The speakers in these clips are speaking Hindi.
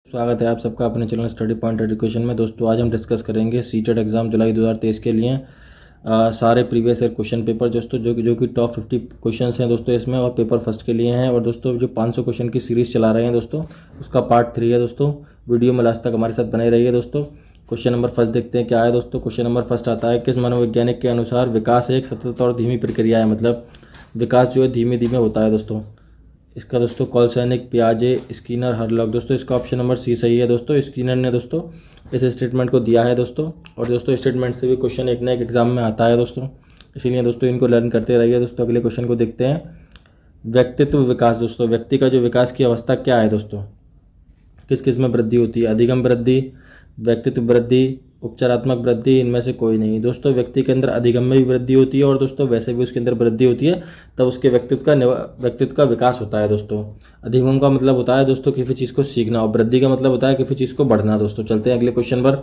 स्वागत है आप सबका अपने चैनल स्टडी पॉइंट एजुकेशन में। दोस्तों आज हम डिस्कस करेंगे सीटेट एग्ज़ाम जुलाई 2023 के लिए सारे प्रीवियस ईयर क्वेश्चन पेपर दोस्तों जो कि टॉप 50 क्वेश्चंस हैं दोस्तों इसमें, और पेपर फर्स्ट के लिए हैं। और दोस्तों जो 500 क्वेश्चन की सीरीज़ चला रहे हैं दोस्तों, उसका पार्ट 3 है दोस्तों। वीडियो में लास्ट तक हमारे साथ बने रहिए दोस्तों। क्वेश्चन नंबर फर्स्ट देखते हैं क्या है दोस्तों। क्वेश्चन नंबर फर्स्ट आता है, किस मनोवैज्ञानिक के अनुसार विकास एक सतत और धीमी प्रक्रिया है। मतलब विकास जो है धीमे धीमे होता है दोस्तों। इसका दोस्तों कॉलसैनिक, पियाजे, स्किनर, हरलॉक। दोस्तों इसका ऑप्शन नंबर सी सही है दोस्तों। स्किनर ने दोस्तों इस स्टेटमेंट को दिया है दोस्तों। और दोस्तों स्टेटमेंट से भी क्वेश्चन एक ना एक एग्जाम में आता है दोस्तों, इसीलिए दोस्तों इनको लर्न करते रहिए दोस्तों। अगले क्वेश्चन को देखते हैं, व्यक्तित्व विकास। दोस्तों व्यक्ति का जो विकास की अवस्था क्या है दोस्तों, किस किस में वृद्धि होती है। अधिगम वृद्धि, व्यक्तित्व वृद्धि, उपचारात्मक वृद्धि, इनमें से कोई नहीं। दोस्तों व्यक्ति के अंदर अधिगम में भी वृद्धि होती है और दोस्तों वैसे भी उसके अंदर वृद्धि होती है, तब उसके व्यक्तित्व का विकास होता है दोस्तों। अधिगम का मतलब होता है दोस्तों किसी चीज़ को सीखना, और वृद्धि का मतलब होता है किसी चीज़ को बढ़ना दोस्तों। चलते हैं अगले क्वेश्चन पर।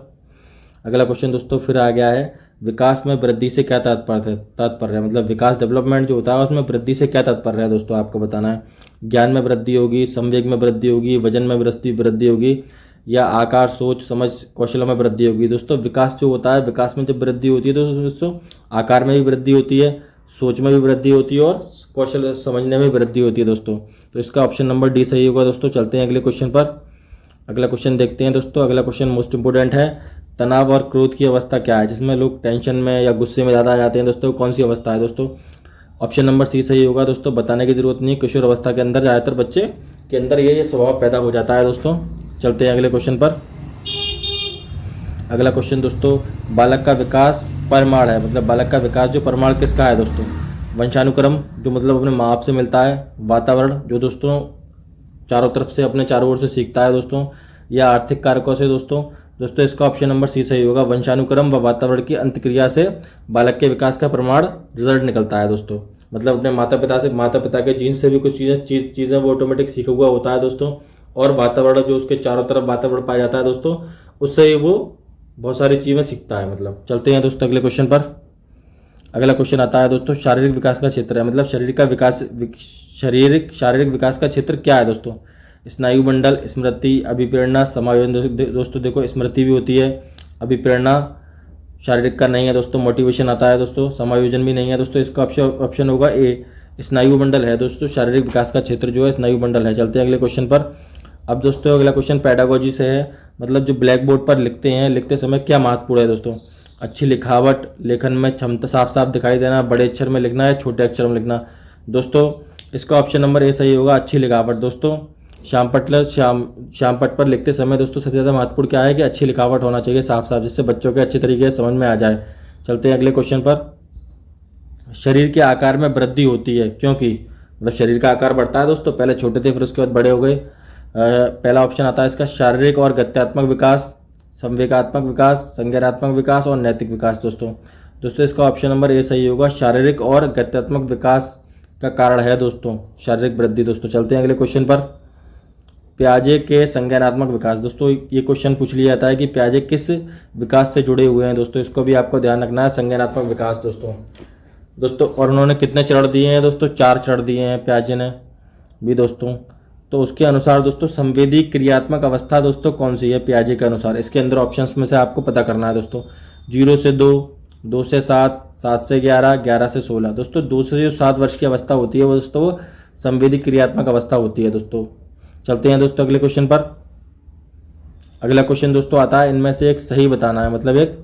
अगला क्वेश्चन दोस्तों फिर आ गया है, विकास में वृद्धि से क्या तात्पर्य है। मतलब विकास डेवलपमेंट जो होता है उसमें वृद्धि से क्या तात्पर्य है दोस्तों, आपको बताना है। ज्ञान में वृद्धि होगी, संवेग में वृद्धि होगी, वजन में वृद्धि होगी, या आकार, सोच, समझ, कौशलों में वृद्धि होगी। दोस्तों विकास जो होता है, विकास में जब वृद्धि होती है तो दोस्तों आकार में भी वृद्धि होती है, सोच में भी वृद्धि होती है, और कौशल समझने में वृद्धि होती है दोस्तों। तो इसका ऑप्शन नंबर डी सही होगा दोस्तों। चलते हैं अगले क्वेश्चन पर। अगला क्वेश्चन देखते हैं दोस्तों। अगला क्वेश्चन मोस्ट इंपोर्टेंट है, तनाव और क्रोध की अवस्था क्या है, जिसमें लोग टेंशन में या गुस्से में ज़्यादा आ जाते हैं दोस्तों। कौन सी अवस्था है दोस्तों, ऑप्शन नंबर सी सही होगा दोस्तों। बताने की जरूरत नहीं, किशोर अवस्था के अंदर ज़्यादातर बच्चे के अंदर ये स्वभाव पैदा हो जाता है दोस्तों। चलते हैं अगले क्वेश्चन पर। अगला क्वेश्चन दोस्तों, बालक का विकास परमाण है। मतलब बालक का विकास जो परमाण किसका है दोस्तों, वंशानुक्रम जो मतलब अपने माँ बाप से मिलता है, वातावरण जो दोस्तों चारों तरफ से अपने चारों ओर से सीखता है दोस्तों, या आर्थिक कारकों से दोस्तों। दोस्तों इसका ऑप्शन नंबर सी सही होगा। वंशानुक्रम व वातावरण की अंतक्रिया से बालक के विकास का प्रमाण रिजल्ट निकलता है दोस्तों। मतलब अपने माता पिता के जीन से भी कुछ चीज़ें वो ऑटोमेटिक सीखा हुआ होता है दोस्तों, और वातावरण जो उसके चारों तरफ वातावरण पाया जाता है दोस्तों, उससे वो बहुत सारी चीज़ें सीखता है। मतलब चलते हैं दोस्तों अगले क्वेश्चन पर। अगला क्वेश्चन आता है दोस्तों, शारीरिक विकास का क्षेत्र है। मतलब शारीरिक विकास का क्षेत्र क्या है दोस्तों, स्नायु मंडल, स्मृति, अभिप्रेरणा, समायोजन। दोस्तों देखो स्मृति भी होती है, अभिप्रेरणा शारीरिक का नहीं है दोस्तों, मोटिवेशन आता है दोस्तों, समायोजन भी नहीं है दोस्तों। इसका ऑप्शन होगा ए, स्नायु मंडल है दोस्तों। शारीरिक विकास का क्षेत्र जो है स्नायु मंडल है। चलते हैं अगले क्वेश्चन पर। अब दोस्तों अगला क्वेश्चन पेडागोजी से है। मतलब जो ब्लैक बोर्ड पर लिखते समय क्या महत्वपूर्ण है दोस्तों, अच्छी लिखावट, लेखन में क्षमता, साफ साफ दिखाई देना, बड़े अक्षर में लिखना है, छोटे अक्षर में लिखना। दोस्तों इसका ऑप्शन नंबर ए सही होगा, अच्छी लिखावट दोस्तों। श्याम पट पर लिखते समय दोस्तों सबसे ज़्यादा महत्वपूर्ण क्या है कि अच्छी लिखावट होना चाहिए, साफ साफ, जिससे बच्चों के अच्छे तरीके से समझ में आ जाए। चलते हैं अगले क्वेश्चन पर। शरीर के आकार में वृद्धि होती है क्योंकि, मतलब शरीर का आकार बढ़ता है दोस्तों, पहले छोटे थे फिर उसके बाद बड़े हो गए। पहला ऑप्शन आता है इसका शारीरिक और गत्यात्मक विकास, संवेगात्मक विकास, संज्ञानात्मक विकास और नैतिक विकास दोस्तों इसका ऑप्शन नंबर ए सही होगा। शारीरिक और गत्यात्मक विकास का कारण है दोस्तों शारीरिक वृद्धि दोस्तों। चलते हैं अगले क्वेश्चन पर। प्याजे के संज्ञानात्मक विकास। दोस्तों ये क्वेश्चन पूछ लिया जाता है कि प्याजे किस विकास से जुड़े हुए हैं दोस्तों, इसको भी आपको ध्यान रखना है, संज्ञानात्मक विकास दोस्तों। और उन्होंने कितने चरण दिए हैं दोस्तों, 4 चरण दिए हैं प्याजे ने भी दोस्तों। तो उसके अनुसार दोस्तों संवेदी क्रियात्मक अवस्था दोस्तों कौन सी है प्याजे के अनुसार, इसके अंदर ऑप्शंस में से आपको पता करना है दोस्तों। 0 से 2, 2 से 7, 7 से 11, 11 से 16। दोस्तों 2 से जो 7 वर्ष की अवस्था होती है वो दोस्तों वो संवेदी क्रियात्मक अवस्था होती है दोस्तों। चलते हैं दोस्तों अगले क्वेश्चन पर। अगला क्वेश्चन दोस्तों आता है, इनमें से एक सही बताना है। मतलब एक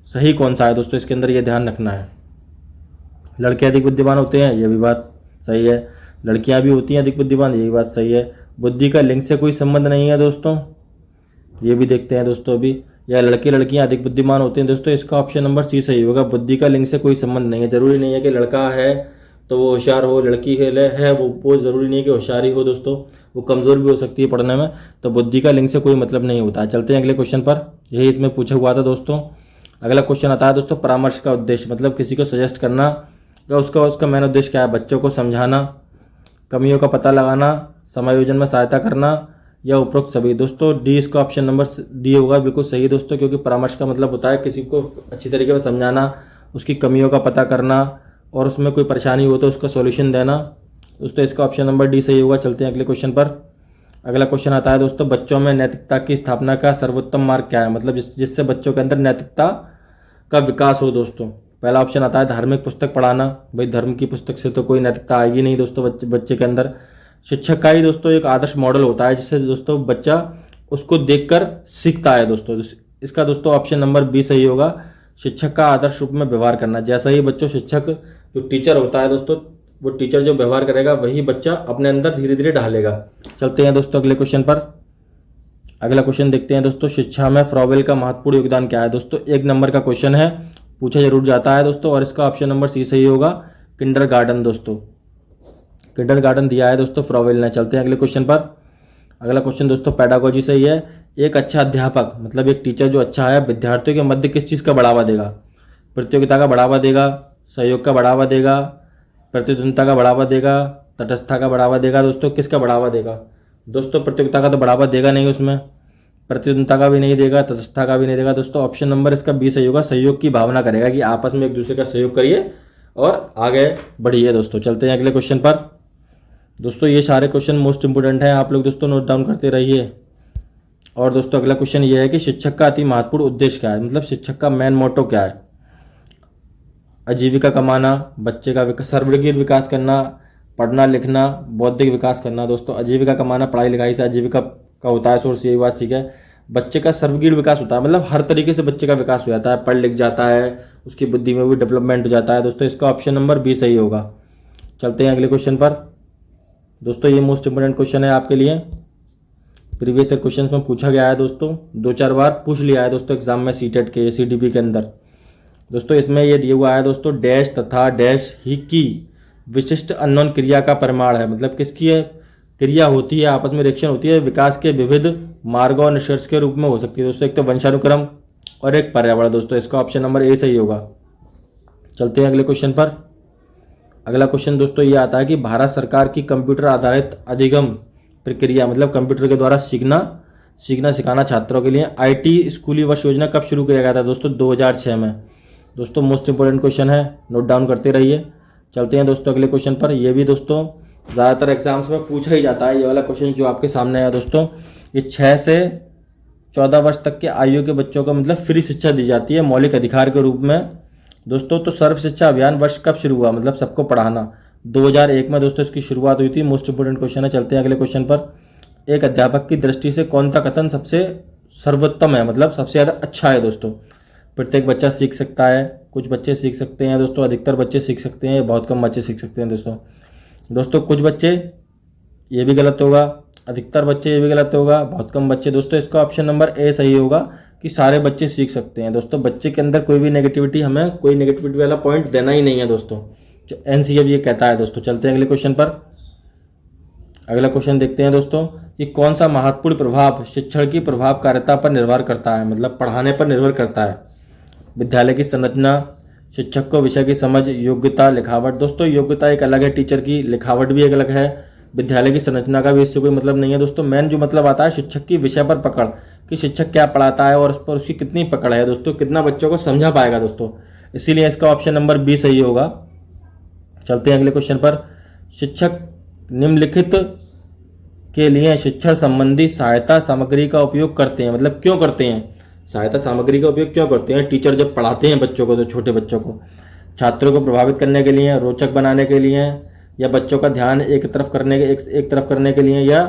सही कौन सा है दोस्तों, इसके अंदर ये ध्यान रखना है। लड़के अधिक बुद्धिमान होते हैं, ये भी बात सही है। लड़कियां भी होती हैं अधिक बुद्धिमान, यही बात सही है। बुद्धि का लिंग से कोई संबंध नहीं है दोस्तों, ये भी देखते हैं दोस्तों अभी। या लड़के लड़कियां अधिक बुद्धिमान होते हैं दोस्तों, इसका ऑप्शन नंबर सी सही होगा। बुद्धि का लिंग से कोई संबंध नहीं है। जरूरी नहीं है कि लड़का है तो वो होशियार हो, लड़की है वो जरूरी नहीं है कि होशियारी हो दोस्तों, वो कमज़ोर भी हो सकती है पढ़ने में। तो बुद्धि का लिंग से कोई मतलब नहीं होता है। चलते हैं अगले क्वेश्चन पर, यही इसमें पूछा हुआ था दोस्तों। अगला क्वेश्चन आता है दोस्तों, परामर्श का उद्देश्य। मतलब किसी को सजेस्ट करना या उसका मेन उद्देश्य क्या है, बच्चों को समझाना, कमियों का पता लगाना, समायोजन में सहायता करना, या उपरोक्त सभी। दोस्तों डी, इसका ऑप्शन नंबर डी होगा, बिल्कुल सही दोस्तों। क्योंकि परामर्श का मतलब होता है किसी को अच्छी तरीके से समझाना, उसकी कमियों का पता करना, और उसमें कोई परेशानी हो तो उसका सॉल्यूशन देना। दोस्तों इसका ऑप्शन नंबर डी सही होगा। चलते हैं अगले क्वेश्चन पर। अगला क्वेश्चन आता है दोस्तों, बच्चों में नैतिकता की स्थापना का सर्वोत्तम मार्ग क्या है? मतलब जिससे बच्चों के अंदर नैतिकता का विकास हो दोस्तों। पहला ऑप्शन आता है धार्मिक पुस्तक पढ़ाना। भाई धर्म की पुस्तक से तो कोई नैतिकता आएगी नहीं दोस्तों बच्चे के अंदर। शिक्षक का ही दोस्तों एक आदर्श मॉडल होता है जिससे दोस्तों बच्चा उसको देखकर सीखता है दोस्तों। इसका दोस्तों ऑप्शन नंबर बी सही होगा, शिक्षक का आदर्श रूप में व्यवहार करना। जैसा ही बच्चों शिक्षक जो टीचर होता है दोस्तों, वो टीचर जो व्यवहार करेगा वही बच्चा अपने अंदर धीरे धीरे ढालेगा। चलते हैं दोस्तों अगले क्वेश्चन पर। अगला क्वेश्चन देखते हैं दोस्तों, शिक्षा में फ्रॉवेल का महत्वपूर्ण योगदान क्या है? दोस्तों 1 नंबर का क्वेश्चन है, पूछा जरूर जाता है दोस्तों, और इसका ऑप्शन नंबर सी सही होगा, किंडरगार्टन दोस्तों। किंडरगार्टन दिया है दोस्तों फ्रॉवेल ने। चलते हैं अगले क्वेश्चन पर। अगला क्वेश्चन दोस्तों पेडागोजी से ही है, एक अच्छा अध्यापक मतलब एक टीचर जो अच्छा है विद्यार्थियों के मध्य किस चीज़ का बढ़ावा देगा? प्रतियोगिता का बढ़ावा देगा, सहयोग का बढ़ावा देगा, प्रतिद्वंद्विता का बढ़ावा देगा, तटस्थता का बढ़ावा देगा। दोस्तों किसका बढ़ावा देगा? दोस्तों प्रतियोगिता का तो बढ़ावा देगा नहीं, उसमें प्रतिद्वंद्विता का भी नहीं देगा, तटस्थता का भी नहीं देगा। दोस्तों ऑप्शन नंबर इसका बी सही होगा, सहयोग की भावना करेगा कि आपस में एक दूसरे का सहयोग करिए और आगे बढ़िए दोस्तों। चलते हैं अगले क्वेश्चन पर। दोस्तों ये सारे क्वेश्चन मोस्ट इंपोर्टेंट हैं, आप लोग दोस्तों नोट डाउन करते रहिए। और दोस्तों अगला क्वेश्चन ये है कि शिक्षक का अति महत्वपूर्ण उद्देश्य क्या है? मतलब शिक्षक का मेन मोटो क्या है? आजीविका कमाना, बच्चे का सर्वांगीण विकास करना, पढ़ना लिखना, बौद्धिक विकास करना। दोस्तों आजीविका कमाना पढ़ाई लिखाई से आजीविका का होता है सोर्स, यही बात ठीक है। बच्चे का सर्वांगीण विकास होता है, मतलब हर तरीके से बच्चे का विकास हो जाता है, पढ़ लिख जाता है, उसकी बुद्धि में भी डेवलपमेंट हो जाता है। दोस्तों इसका ऑप्शन नंबर बी सही होगा। चलते हैं अगले क्वेश्चन पर। दोस्तों ये मोस्ट इंपोर्टेंट क्वेश्चन है आपके लिए, प्रीवियस ईयर क्वेश्चन में पूछा गया है दोस्तों, 2-4 बार पूछ लिया है दोस्तों एग्जाम में सीटेट के सीडीपी के अंदर। दोस्तों इसमें ये दिया हुआ है दोस्तों, डैश तथा डैश ही की विशिष्ट अननोन क्रिया का परिमाण है। मतलब किसकी है क्रिया होती है, आपस में रिएक्शन होती है, विकास के विविध मार्गों और निष्कर्ष के रूप में हो सकती है दोस्तों। एक तो वंशानुक्रम और एक पर्यावरण। दोस्तों इसका ऑप्शन नंबर ए सही होगा। चलते हैं अगले क्वेश्चन पर। अगला क्वेश्चन दोस्तों ये आता है कि भारत सरकार की कंप्यूटर आधारित अधिगम प्रक्रिया, मतलब कंप्यूटर के द्वारा सीखना सिखाना छात्रों के लिए आईटी स्कूली वर्ष योजना कब शुरू किया गया था? दोस्तों 2006 में। दोस्तों मोस्ट इंपोर्टेंट क्वेश्चन है, नोट डाउन करते रहिए। चलते हैं दोस्तों अगले क्वेश्चन पर। ये भी दोस्तों ज़्यादातर एग्जाम्स में पूछा ही जाता है, ये वाला क्वेश्चन जो आपके सामने है दोस्तों। ये 6 से 14 वर्ष तक के आयु के बच्चों को मतलब फ्री शिक्षा दी जाती है मौलिक अधिकार के रूप में दोस्तों। तो सर्व शिक्षा अभियान वर्ष कब शुरू हुआ, मतलब सबको पढ़ाना? 2001 में दोस्तों इसकी शुरुआत हुई थी। मोस्ट इंपोर्टेंट क्वेश्चन है। चलते हैं अगले क्वेश्चन पर। एक अध्यापक की दृष्टि से कौन सा कथन सबसे सर्वोत्तम है, मतलब सबसे ज़्यादा अच्छा है? दोस्तों प्रत्येक बच्चा सीख सकता है, कुछ बच्चे सीख सकते हैं दोस्तों, अधिकतर बच्चे सीख सकते हैं, बहुत कम बच्चे सीख सकते हैं दोस्तों कुछ बच्चे, ये भी गलत होगा, अधिकतर बच्चे, ये भी गलत होगा, बहुत कम बच्चे। दोस्तों इसका ऑप्शन नंबर ए सही होगा कि सारे बच्चे सीख सकते हैं। दोस्तों बच्चे के अंदर कोई भी नेगेटिविटी, हमें कोई नेगेटिविटी वाला पॉइंट देना ही नहीं है दोस्तों, जो एनसीईआरटी ये कहता है दोस्तों। चलते हैं अगले क्वेश्चन पर। अगला क्वेश्चन देखते हैं दोस्तों कि कौन सा महत्वपूर्ण प्रभाव शिक्षण की प्रभावकारिता पर निर्भर करता है, मतलब पढ़ाने पर निर्भर करता है? विद्यालय की संरचना, शिक्षक को विषय की समझ, योग्यता, लिखावट। दोस्तों योग्यता एक अलग है टीचर की, लिखावट भी एक अलग है, विद्यालय की संरचना का भी इससे कोई मतलब नहीं है दोस्तों। मेन जो मतलब आता है शिक्षक की विषय पर पकड़, कि शिक्षक क्या पढ़ाता है और उस पर उसकी कितनी पकड़ है दोस्तों, कितना बच्चों को समझा पाएगा दोस्तों। इसीलिए इसका ऑप्शन नंबर बी सही होगा। चलते हैं अगले क्वेश्चन पर। शिक्षक निम्नलिखित के लिए शिक्षण संबंधी सहायता सामग्री का उपयोग करते हैं, मतलब क्यों करते हैं? सहायता सामग्री का उपयोग क्यों करते हैं टीचर जब पढ़ाते हैं बच्चों को, तो छोटे बच्चों को? छात्रों को प्रभावित करने के लिए, रोचक बनाने के लिए, या बच्चों का ध्यान एक तरफ करने के लिए, या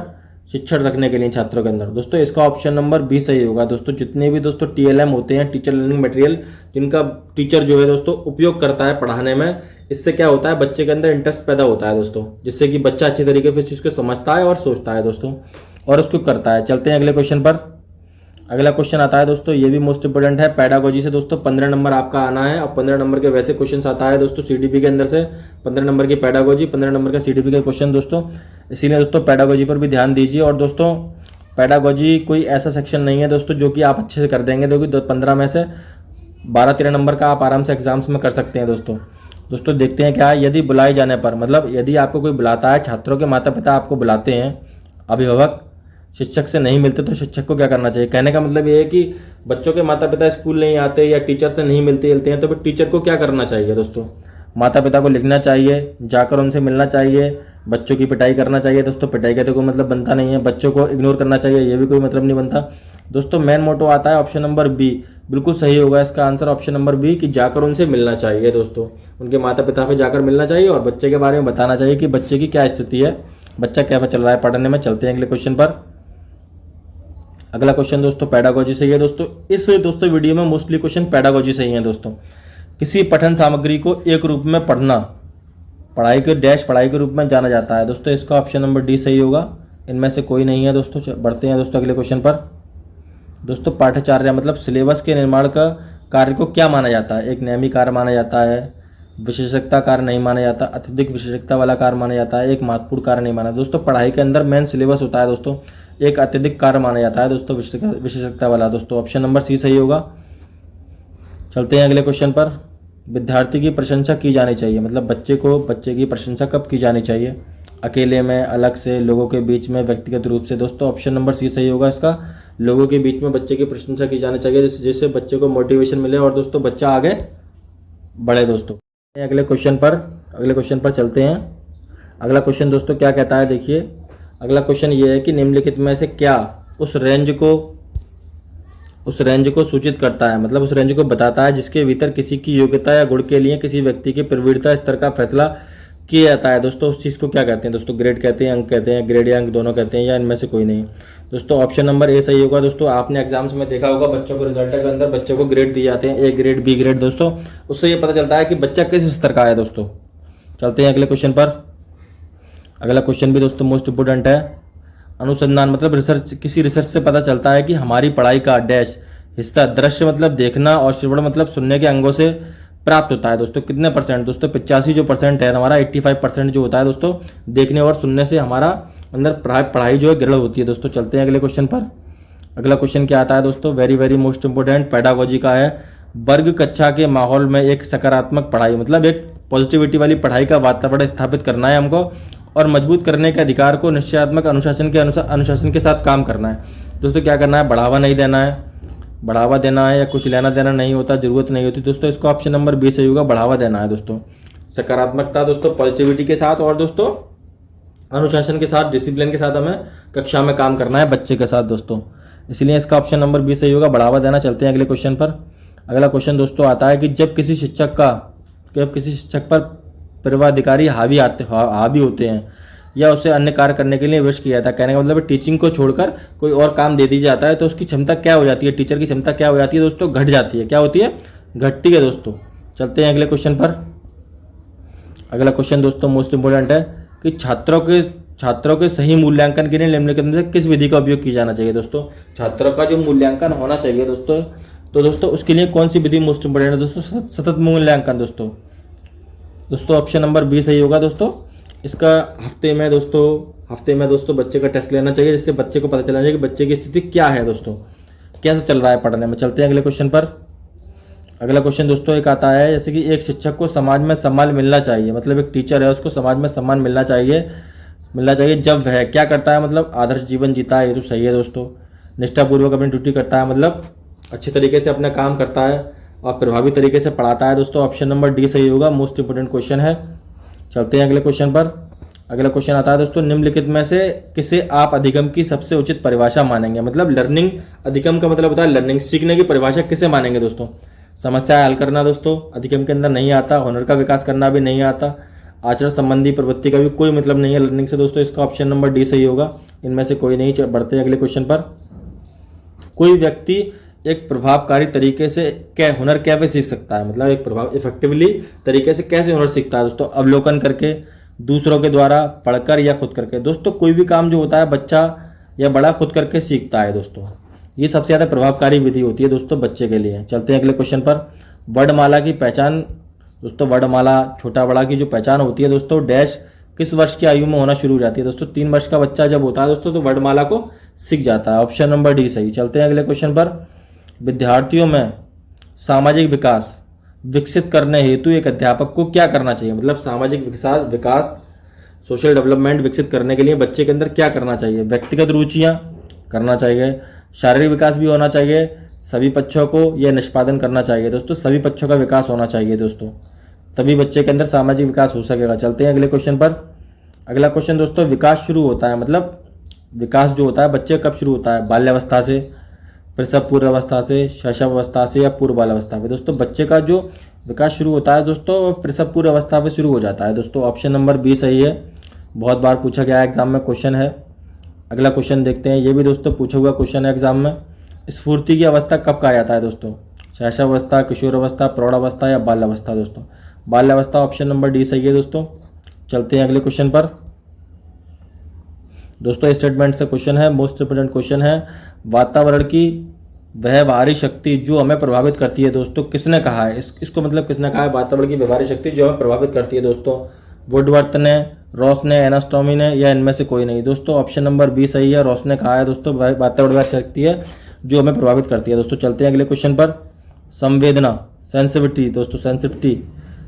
शिक्षण रखने के लिए छात्रों के अंदर? दोस्तों इसका ऑप्शन नंबर बी सही होगा। दोस्तों जितने भी दोस्तों टीएलएम होते हैं, टीचर लर्निंग मटेरियल, जिनका टीचर जो है दोस्तों उपयोग करता है पढ़ाने में, इससे क्या होता है बच्चे के अंदर इंटरेस्ट पैदा होता है दोस्तों, जिससे कि बच्चा अच्छी तरीके से इस चीज़ को समझता है और सोचता है दोस्तों, और उसको करता है। चलते हैं अगले क्वेश्चन पर। अगला क्वेश्चन आता है दोस्तों, ये भी मोस्ट इंपोर्टेंट है, पेडागोजी से दोस्तों 15 नंबर आपका आना है, और 15 नंबर के वैसे क्वेश्चन आता है दोस्तों सीडीपी के अंदर से, 15 नंबर की पेडागोजी, 15 नंबर का सीडीपी का क्वेश्चन दोस्तों। इसीलिए दोस्तों पेडागोजी पर भी ध्यान दीजिए। और दोस्तों पेडागोजी कोई ऐसा सेक्शन नहीं है दोस्तों जो कि आप अच्छे से कर देंगे, क्योंकि 15 में से 12-13 नंबर का आप आराम से एग्जाम्स में कर सकते हैं दोस्तों देखते हैं क्या है। यदि बुलाए जाने पर, मतलब यदि आपको कोई बुलाता है, छात्रों के माता पिता आपको बुलाते हैं, अभिभावक शिक्षक से नहीं मिलते, तो शिक्षक को क्या करना चाहिए? कहने का मतलब ये है कि बच्चों के माता पिता स्कूल नहीं आते या टीचर से नहीं मिलते हैं, तो फिर टीचर को क्या करना चाहिए दोस्तों? माता पिता को लिखना चाहिए, जाकर उनसे मिलना चाहिए, बच्चों की पिटाई करना चाहिए। दोस्तों पिटाई का तो कोई मतलब बनता नहीं है, बच्चों को इग्नोर करना चाहिए, ये भी कोई मतलब नहीं बनता। दोस्तों मेन मोटो आता है ऑप्शन नंबर बी, बिल्कुल सही होगा इसका आंसर ऑप्शन नंबर बी कि जाकर उनसे मिलना चाहिए। दोस्तों उनके माता पिता से जाकर मिलना चाहिए और बच्चे के बारे में बताना चाहिए कि बच्चे की क्या स्थिति है, बच्चा कैसा चल रहा है पढ़ने में। चलते हैं अगले क्वेश्चन पर। अगला क्वेश्चन दोस्तों पेडागोजी से ही है। दोस्तों इस वीडियो में मोस्टली क्वेश्चन पेडागोजी से ही है। दोस्तों किसी पठन सामग्री को एक रूप में पढ़ना पढ़ाई के रूप में जाना जाता है। दोस्तों इसका ऑप्शन नंबर डी सही होगा, इनमें से कोई नहीं है। दोस्तों बढ़ते हैं दोस्तों अगले क्वेश्चन पर। दोस्तों पाठ्यचर्या मतलब सिलेबस के निर्माण का कार्य को क्या माना जाता है? एक नियमित कार्य माना जाता है, विशेषज्ञता कार्य नहीं माना जाता, अत्यधिक विशेषज्ञता वाला कार्य माना जाता है, एक महत्वपूर्ण कार्य नहीं माना। दोस्तों पढ़ाई के अंदर मेन सिलेबस होता है दोस्तों, एक अत्यधिक कार्य माना जाता है दोस्तों, विशेषज्ञता वाला। दोस्तों ऑप्शन नंबर सी सही होगा। चलते हैं अगले क्वेश्चन पर। विद्यार्थी की प्रशंसा की जानी चाहिए मतलब बच्चे की प्रशंसा कब की जानी चाहिए? अकेले में, अलग से, लोगों के बीच में, व्यक्तिगत रूप से। दोस्तों ऑप्शन नंबर सी सही होगा इसका, लोगों के बीच में बच्चे की प्रशंसा की जानी चाहिए, जिससे बच्चे को मोटिवेशन मिले और दोस्तों बच्चा आगे बढ़े। दोस्तों अगले क्वेश्चन पर चलते हैं। अगला क्वेश्चन दोस्तों क्या कहता है, देखिए अगला क्वेश्चन ये है कि निम्नलिखित में से क्या उस रेंज को सूचित करता है, मतलब उस रेंज को बताता है जिसके भीतर किसी की योग्यता या गुण के लिए किसी व्यक्ति की प्रवृत्ति स्तर का फैसला किया जाता है। दोस्तों उस चीज़ को क्या कहते हैं? दोस्तों ग्रेड कहते हैं, अंक कहते हैं, ग्रेड या अंक दोनों कहते हैं, या इनमें से कोई नहीं। दोस्तों ऑप्शन नंबर ए सही होगा। दोस्तों आपने एग्जाम्स में देखा होगा बच्चों को रिजल्ट के अंदर बच्चों को ग्रेड दिए जाते हैं, ए ग्रेड, बी ग्रेड। दोस्तों उससे ये पता चलता है कि बच्चा किस स्तर का है। दोस्तों चलते हैं अगले क्वेश्चन पर। अगला क्वेश्चन भी दोस्तों मोस्ट इंपोर्टेंट है। अनुसंधान मतलब रिसर्च, किसी रिसर्च से पता चलता है कि हमारी पढ़ाई का डैश हिस्सा दृश्य मतलब देखना और श्रवण मतलब सुनने के अंगों से प्राप्त होता है। दोस्तों कितने परसेंट? दोस्तों 85 जो परसेंट है हमारा, 85% जो होता है दोस्तों देखने और सुनने से हमारा अंदर पढ़ाई जो है गृढ़ होती है। दोस्तों चलते हैं अगले क्वेश्चन पर। अगला क्वेश्चन क्या आता है दोस्तों, वेरी मोस्ट इंपोर्टेंट, पेडागोजी का है। वर्ग कक्षा के माहौल में एक सकारात्मक पढ़ाई मतलब एक पॉजिटिविटी वाली पढ़ाई का वातावरण स्थापित करना है हमको और मजबूत करने के अधिकार को निश्चयात्मक अनुशासन के साथ काम करना है। दोस्तों क्या करना है? बढ़ावा नहीं देना है, बढ़ावा देना है या कुछ लेना देना नहीं होता, जरूरत नहीं होती। दोस्तों इसका ऑप्शन नंबर बी सही होगा, बढ़ावा देना है। दोस्तों सकारात्मकता दोस्तों पॉजिटिविटी के साथ और दोस्तों अनुशासन के साथ, डिसिप्लिन के साथ हमें कक्षा में काम करना है बच्चे के साथ। दोस्तों इसलिए इसका ऑप्शन नंबर बी सही होगा, बढ़ावा देना। चलते हैं अगले क्वेश्चन पर। अगला क्वेश्चन दोस्तों आता है कि जब किसी शिक्षक पर पूर्वाधिकारी हावी होते हैं या उसे अन्य कार्य करने के लिए विश किया जाता है, कहने का मतलब टीचिंग को छोड़कर कोई और काम दे दिया जाता है तो उसकी क्षमता क्या हो जाती है? टीचर की क्षमता क्या हो जाती है दोस्तों? घट जाती है। क्या होती है? घटती है। दोस्तों चलते हैं अगले क्वेश्चन पर। अगला क्वेश्चन दोस्तों मोस्ट इंपोर्टेंट है कि छात्रों के सही मूल्यांकन के लिए निम्नलिखित में से किस विधि का उपयोग किया जाना चाहिए? दोस्तों छात्रों का जो मूल्यांकन होना चाहिए दोस्तों उसके लिए कौन सी विधि मोस्ट इंपोर्टेंट है? दोस्तों सतत मूल्यांकन। दोस्तों ऑप्शन नंबर बी सही होगा। दोस्तों इसका हफ्ते में दोस्तों बच्चे का टेस्ट लेना चाहिए, जिससे बच्चे को पता चलना चाहिए कि बच्चे की स्थिति क्या है, दोस्तों कैसे चल रहा है पढ़ने में। चलते हैं अगले क्वेश्चन पर। अगला क्वेश्चन दोस्तों एक आता है जैसे कि एक शिक्षक को समाज में सम्मान मिलना चाहिए, मतलब एक टीचर है उसको समाज में सम्मान मिलना चाहिए जब वह क्या करता है, मतलब आदर्श जीवन जीता है। ये तो सही है दोस्तों। निष्ठापूर्वक अपनी ड्यूटी करता है, मतलब अच्छे तरीके से अपना काम करता है और प्रभावी तरीके से पढ़ाता है। दोस्तों ऑप्शन नंबर डी सही होगा, मोस्ट इंपोर्टेंट क्वेश्चन है। चलते हैं अगले क्वेश्चन पर। अगला क्वेश्चन आता है दोस्तों निम्नलिखित में से किसे आप अधिगम की सबसे उचित परिभाषा मानेंगे? मतलब लर्निंग, अधिगम का मतलब होता है लर्निंग, सीखने की परिभाषा किसे मानेंगे? दोस्तों समस्या हल करना दोस्तों अधिगम के अंदर नहीं आता, हुनर का विकास करना भी नहीं आता, आचरण संबंधी प्रवृत्ति का भी कोई मतलब नहीं है लर्निंग से। दोस्तों इसका ऑप्शन नंबर डी सही होगा, इनमें से कोई नहीं। बढ़ते हैं अगले क्वेश्चन पर। कोई व्यक्ति एक प्रभावकारी तरीके से हुनर कैसे सीख सकता है? मतलब एक इफेक्टिवली तरीके से कैसे हुनर सीखता है? दोस्तों अवलोकन करके, दूसरों के द्वारा, पढ़कर या खुद करके। दोस्तों कोई भी काम जो होता है बच्चा या बड़ा खुद करके सीखता है। दोस्तों ये सबसे ज़्यादा प्रभावकारी विधि होती है दोस्तों बच्चे के लिए। चलते हैं अगले क्वेश्चन पर। वर्णमाला की पहचान दोस्तों, वर्णमाला छोटा बड़ा की जो पहचान होती है दोस्तों डैश किस वर्ष की आयु में होना शुरू हो जाती है? दोस्तों 3 वर्ष का बच्चा जब होता है दोस्तों तो वर्णमाला को सीख जाता है। ऑप्शन नंबर डी सही। चलते हैं अगले क्वेश्चन पर। विद्यार्थियों में सामाजिक विकास विकसित करने हेतु एक अध्यापक को क्या करना चाहिए? मतलब सामाजिक विकास, सोशल डेवलपमेंट विकसित करने के लिए बच्चे के अंदर क्या करना चाहिए? व्यक्तिगत रुचियां करना चाहिए, शारीरिक विकास भी होना चाहिए, सभी पक्षों को यह निष्पादन करना चाहिए। दोस्तों सभी पक्षों का विकास होना चाहिए। दोस्तों तभी बच्चे के अंदर सामाजिक विकास हो सकेगा। चलते हैं अगले क्वेश्चन पर। अगला क्वेश्चन दोस्तों, विकास शुरू होता है, मतलब विकास जो होता है बच्चे कब शुरू होता है? बाल्यावस्था से, प्रसव पूर्व अवस्था से, शैशवावस्था से या पूर्व बाल्यावस्था में? दोस्तों बच्चे का जो विकास शुरू होता है दोस्तों प्रसव पूर्व अवस्था पे शुरू हो जाता है दोस्तों। ऑप्शन नंबर बी सही है, बहुत बार पूछा गया एग्जाम में क्वेश्चन है। अगला क्वेश्चन देखते हैं, ये भी दोस्तों पूछा हुआ क्वेश्चन है एग्जाम में। स्फूर्ति की अवस्था कब कहा जाता है दोस्तों? शैशवावस्था, किशोरावस्था, प्रौढ़ावस्था या बाल्यावस्था? दोस्तों बाल्यावस्था, ऑप्शन नंबर डी सही है दोस्तों। चलते हैं अगले क्वेश्चन पर। दोस्तों स्टेटमेंट से क्वेश्चन है, मोस्ट इंपोर्टेंट क्वेश्चन है। वातावरण की वह बाहरी शक्ति जो हमें प्रभावित करती है दोस्तों, किसने कहा है? इसको मतलब किसने कहा है वातावरण की व्यवहारिक शक्ति जो हमें प्रभावित करती है दोस्तों? वुडवर्थ ने, रॉस ने, एनास्टॉमी ने या इनमें से कोई नहीं? दोस्तों ऑप्शन नंबर बी सही है, रॉस ने कहा है दोस्तों वातावरण शक्ति है जो हमें प्रभावित करती है दोस्तों। चलते हैं अगले क्वेश्चन पर। संवेदना, सेंसिटिविटी दोस्तों, सेंसिटिविटी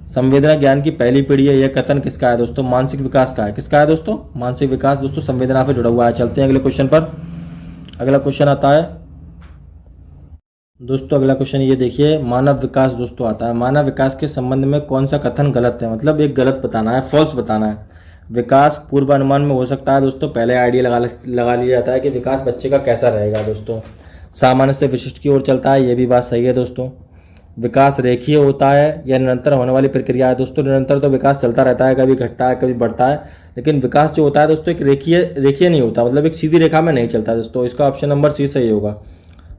संवेदना ज्ञान की पहली पीढ़ी है, यह कथन किसका है दोस्तों? मानसिक विकास का है। किसका है दोस्तों? मानसिक विकास दोस्तों संवेदना से जुड़ा हुआ है। चलते हैं अगले क्वेश्चन पर। अगला क्वेश्चन आता है दोस्तों, अगला क्वेश्चन ये देखिए, मानव विकास दोस्तों आता है। मानव विकास के संबंध में कौन सा कथन गलत है? मतलब एक गलत बताना है, फॉल्स बताना है। विकास पूर्वानुमान में हो सकता है दोस्तों, पहले आइडिया लगा लिया जाता है कि विकास बच्चे का कैसा रहेगा दोस्तों। सामान्य से विशिष्ट की ओर चलता है, ये भी बात सही है दोस्तों। विकास रेखीय होता है या निरंतर होने वाली प्रक्रिया है? दोस्तों निरंतर तो विकास चलता रहता है, कभी घटता है कभी बढ़ता है, लेकिन विकास जो होता है दोस्तों एक रेखीय नहीं होता, मतलब एक सीधी रेखा में नहीं चलता दोस्तों। इसका ऑप्शन नंबर सी सही होगा।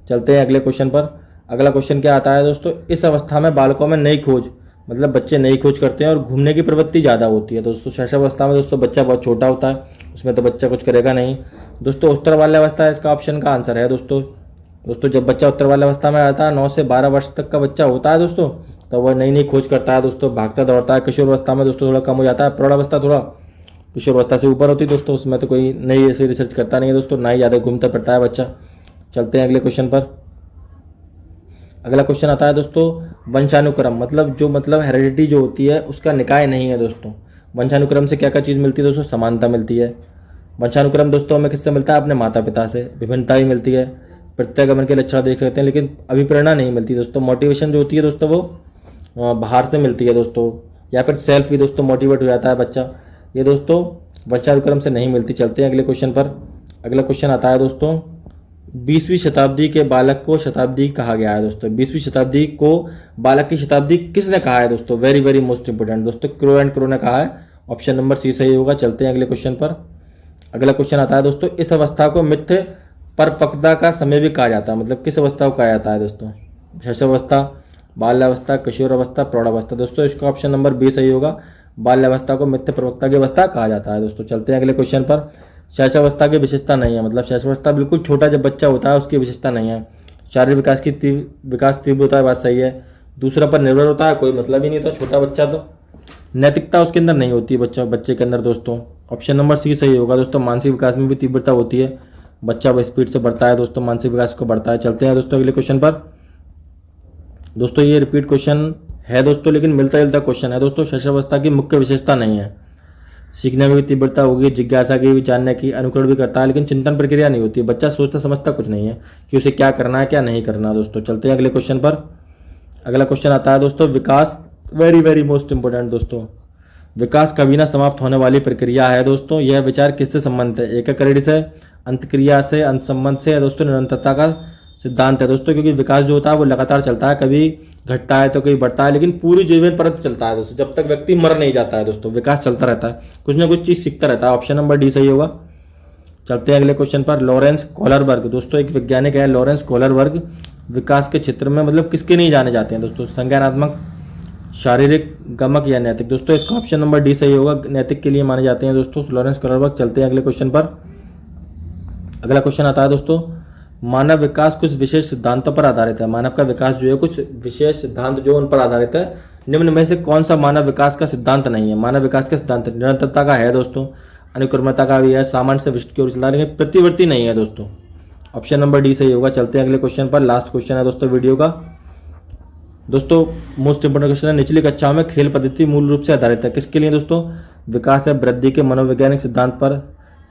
चलते हैं अगले क्वेश्चन पर। अगला क्वेश्चन क्या आता है दोस्तों, इस अवस्था में बालकों में नई खोज, मतलब बच्चे नई खोज करते हैं और घूमने की प्रवृत्ति ज़्यादा होती है दोस्तों। शैशवावस्था में दोस्तों बच्चा बहुत छोटा होता है, उसमें तो बच्चा कुछ करेगा नहीं दोस्तों। उत्तर बाल्यावस्था इसका ऑप्शन का आंसर है दोस्तों। जब बच्चा उत्तर बाल्यावस्था में आता है, 9 से 12 वर्ष तक का बच्चा होता है दोस्तों, तो वह नई नई खोज करता है दोस्तों, भागता दौड़ता है। किशोरावस्था में दोस्तों थोड़ा कम हो जाता है, प्रौढ़ावस्था थोड़ा किशोरावस्था से ऊपर होती है दोस्तों, उसमें तो कोई नई ऐसी रिसर्च करता नहीं है दोस्तों, ना ही ज़्यादा घूमता फिरता है बच्चा। चलते हैं अगले क्वेश्चन पर। अगला क्वेश्चन आता है दोस्तों, वंशानुक्रम, मतलब हेरिडिटी जो होती है उसका निकाय नहीं है दोस्तों। वंशानुक्रम से क्या क्या चीज़ मिलती है दोस्तों? समानता मिलती है। वंशानुक्रम दोस्तों हमें किससे मिलता है? अपने माता पिता से। विभिन्नता भी मिलती है, प्रत्यागमन के लक्षण देख सकते हैं, लेकिन अभिप्रेरणा नहीं मिलती दोस्तों। मोटिवेशन जो होती है दोस्तों वो बाहर से मिलती है दोस्तों, या फिर सेल्फ भी दोस्तों मोटिवेट हो जाता है बच्चा, ये दोस्तों वंशानुक्रम से नहीं मिलती। चलते हैं अगले क्वेश्चन पर। अगला क्वेश्चन आता है दोस्तों, 20वीं शताब्दी के बालक को शताब्दी कहा गया है दोस्तों। 20वीं शताब्दी को बालक की शताब्दी किसने कहा है दोस्तों? वेरी वेरी मोस्ट इंपोर्टेंट दोस्तों, क्रो एंड क्रो ने कहा है। ऑप्शन नंबर सी सही होगा। चलते हैं अगले क्वेश्चन पर। अगला क्वेश्चन आता है दोस्तों, इस अवस्था को मिथ्य परिपक्वता का समय भी कहा जाता है, मतलब किस अवस्था को कहा जाता है दोस्तों? शैशवावस्था, बाल्यावस्था, किशोरावस्था, प्रौढ़ावस्था? दोस्तों इसका ऑप्शन नंबर बी सही होगा। बाल्यावस्था को मिथ्य परिपक्वता की अवस्था कहा जाता है दोस्तों। चलते हैं अगले क्वेश्चन पर। शैशवावस्था की विशेषता नहीं है, मतलब शैशवावस्था बिल्कुल छोटा जब बच्चा होता है उसकी विशेषता नहीं है। शारीरिक विकास की विकास तीव्र होता है, बात सही है। दूसरा पर निर्भर होता है, कोई मतलब ही नहीं होता छोटा बच्चा तो। नैतिकता उसके अंदर नहीं होती बच्चे के अंदर दोस्तों। ऑप्शन नंबर सी सही होगा दोस्तों। मानसिक विकास में भी तीव्रता होती है, बच्चा स्पीड से बढ़ता है दोस्तों, मानसिक विकास को बढ़ता है। चलते हैं दोस्तों अगले क्वेश्चन पर। दोस्तों ये रिपीट क्वेश्चन है दोस्तों, लेकिन मिलता जुलता क्वेश्चन है दोस्तों। शैशवावस्था की मुख्य विशेषता नहीं है, सीखने में भी तीव्रता होगी, जिज्ञासा की भी, जानने की, अनुकरण भी करता है, लेकिन चिंतन प्रक्रिया नहीं होती है। बच्चा सोचता समझता कुछ नहीं है कि उसे क्या करना है क्या नहीं करना दोस्तों। चलते हैं अगले क्वेश्चन पर। अगला क्वेश्चन आता है दोस्तों, विकास, वेरी वेरी मोस्ट इंपोर्टेंट दोस्तों। विकास कभी ना समाप्त होने वाली प्रक्रिया है दोस्तों। यह विचार किससे संबंधित है? एकीकरण से, अंतक्रिया से, अंत संबंध से, दोस्तों निरंतरता का सिद्धांत है दोस्तों। क्योंकि विकास जो होता है वो लगातार चलता है, कभी घटता है तो कभी बढ़ता है, लेकिन पूरी जीवन पर चलता है दोस्तों, जब तक व्यक्ति मर नहीं जाता है दोस्तों। विकास चलता रहता है, कुछ ना कुछ चीज़ सीखता रहता है। ऑप्शन नंबर डी सही होगा। चलते हैं अगले क्वेश्चन पर। लॉरेंस कोहलरबर्ग दोस्तों एक वैज्ञानिक है, लॉरेंस कोहलरबर्ग विकास के क्षेत्र में मतलब किसके नहीं जाने जाते हैं दोस्तों? संज्ञानात्मक, शारीरिक, गमक या नैतिक? दोस्तों इसका ऑप्शन नंबर डी सही होगा, नैतिक के लिए माने जाते हैं दोस्तों लॉरेंस कोहलरबर्ग। चलते हैं अगले क्वेश्चन पर। अगला क्वेश्चन आता है दोस्तों, मानव विकास कुछ विशेष सिद्धांतों पर आधारित है। मानव का विकास जो है कुछ विशेष सिद्धांत जो उन पर आधारित है। निम्न में से कौन सा मानव विकास का सिद्धांत नहीं है? मानव विकास का सिद्धांत निरंतरता का है दोस्तों, अनुक्रमता का भी है, सामान्य से विशिष्ट की ओर चलता है, लेकिन प्रतिवर्ती नहीं है दोस्तों। ऑप्शन नंबर डी सही होगा। चलते हैं अगले क्वेश्चन पर। लास्ट क्वेश्चन है दोस्तों वीडियो का। दोस्तों मोस्ट इंपोर्टेंट क्वेश्चन है, निचली कक्षाओं में खेल पद्धति मूल रूप से आधारित है किसके लिए दोस्तों? विकास या वृद्धि के मनोवैज्ञानिक सिद्धांत पर,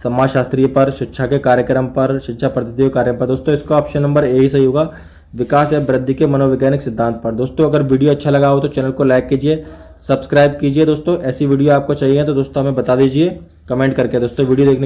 समाजशास्त्रीय पर, शिक्षा के कार्यक्रम पर, शिक्षा पद्धति कार्य पर? दोस्तों इसका ऑप्शन नंबर ए ही सही होगा, विकास या वृद्धि के मनोवैज्ञानिक सिद्धांत पर। दोस्तों अगर वीडियो अच्छा लगा हो तो चैनल को लाइक कीजिए, सब्सक्राइब कीजिए दोस्तों। ऐसी वीडियो आपको चाहिए तो दोस्तों हमें बता दीजिए कमेंट करके। दोस्तों वीडियो देखने